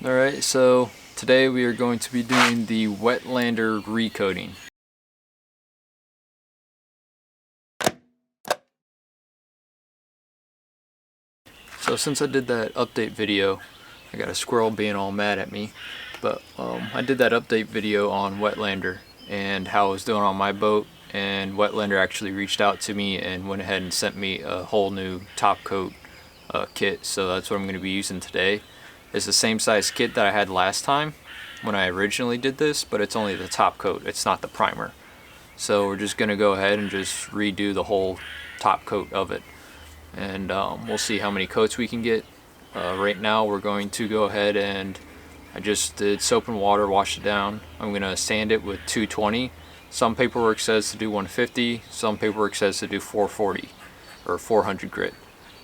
Alright, so today we are going to be doing the Wetlander Re-coating. So since I did that update video, I got a squirrel being all mad at me, but I did that update video on Wetlander and how it was doing on my boat, and Wetlander actually reached out to me and went ahead and sent me a whole new top coat kit, so that's what I'm going to be using today. It's the same size kit that I had last time when I originally did this, but it's only the top coat, it's not the primer. So we're just going to go ahead and just redo the whole top coat of it, and we'll see how many coats we can get. Right now we're going to go ahead and I just did soap and water, washed it down. I'm going to sand it with 220. Some paperwork says to do 150, some paperwork says to do 440 or 400 grit.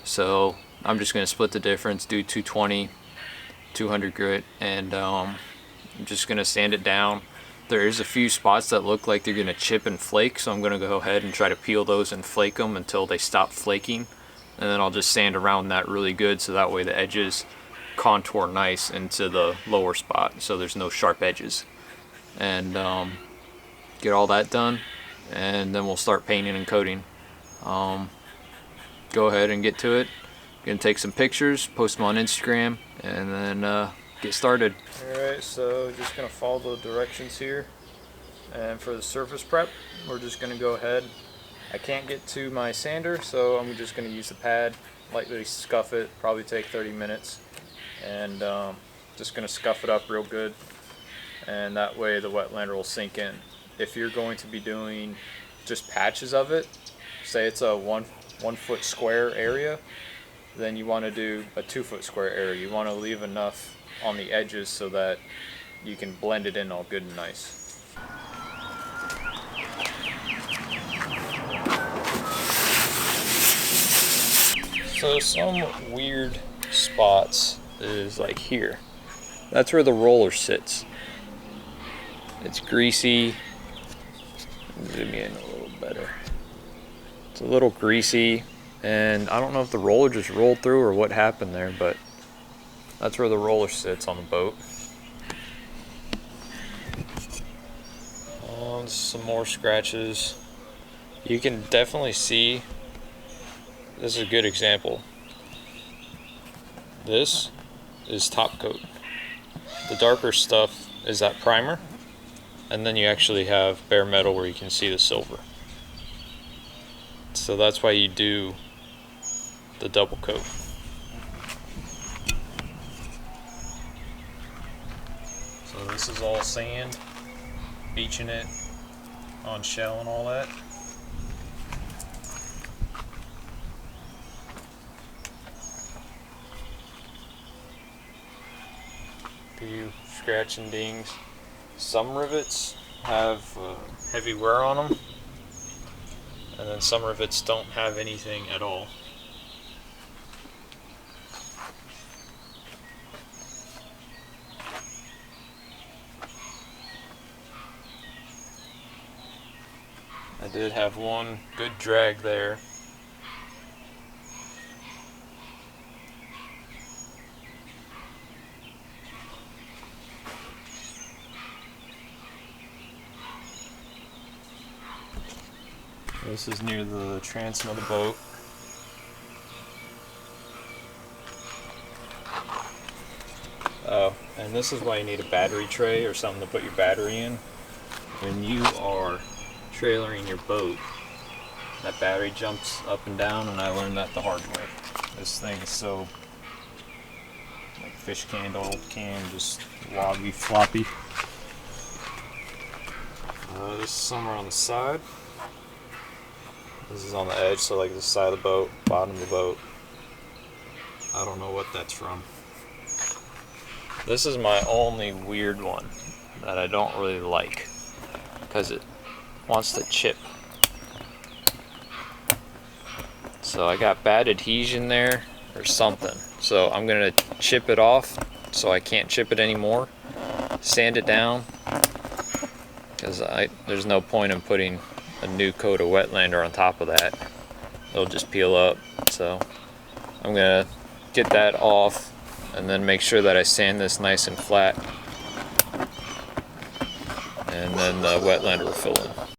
So I'm just going to split the difference, do 220, 200 grit, and I'm just going to sand it down. There is a few spots that look like they're going to chip and flake, so I'm going to go ahead and try to peel those and flake them until they stop flaking, and then I'll just sand around that really good so that way the edges contour nice into the lower spot so there's no sharp edges. And get all that done, and then we'll start painting and coating. Go ahead and get to it. Gonna take some pictures, post them on Instagram, and then get started. Alright, so just gonna follow the directions here, and for the surface prep we're just gonna go ahead. I can't get to my sander, so I'm just gonna use the pad, lightly scuff it, probably take 30 minutes, and just gonna scuff it up real good, and that way the Wetlander will sink in. If you're going to be doing just patches of it, say it's a one foot square area, then you want to do a 2 foot square area. You want to leave enough on the edges so that you can blend it in all good and nice. So some weird spots is like here. That's where the roller sits. It's greasy. Zoom in a little better. It's a little greasy, and I don't know if the roller just rolled through or what happened there, but that's where the roller sits on the boat. Some more scratches. You can definitely see, this is a good example. This is top coat. The darker stuff is that primer, and then you actually have bare metal where you can see the silver. So that's why you do the double coat. So this is all sand, beaching it on shell and all that. Few scratch and dings. Some rivets have heavy wear on them, and then some rivets don't have anything at all. I did have one good drag there. This is near the transom of the boat. Oh, and this is why you need a battery tray or something to put your battery in. When you are trailering your boat, that battery jumps up and down, and I learned that the hard way. This thing is so like fish can, old can, just wobbly, floppy. This is somewhere on the side. This is on the edge, so like the side of the boat, bottom of the boat. I don't know what that's from. This is my only weird one that I don't really like, because it wants to chip. So I got bad adhesion there or something. So I'm gonna chip it off so I can't chip it anymore. Sand it down, because there's no point in putting a new coat of Wetlander on top of that. It'll just peel up. So I'm gonna get that off and then make sure that I sand this nice and flat, and then the Wetlander will fill in.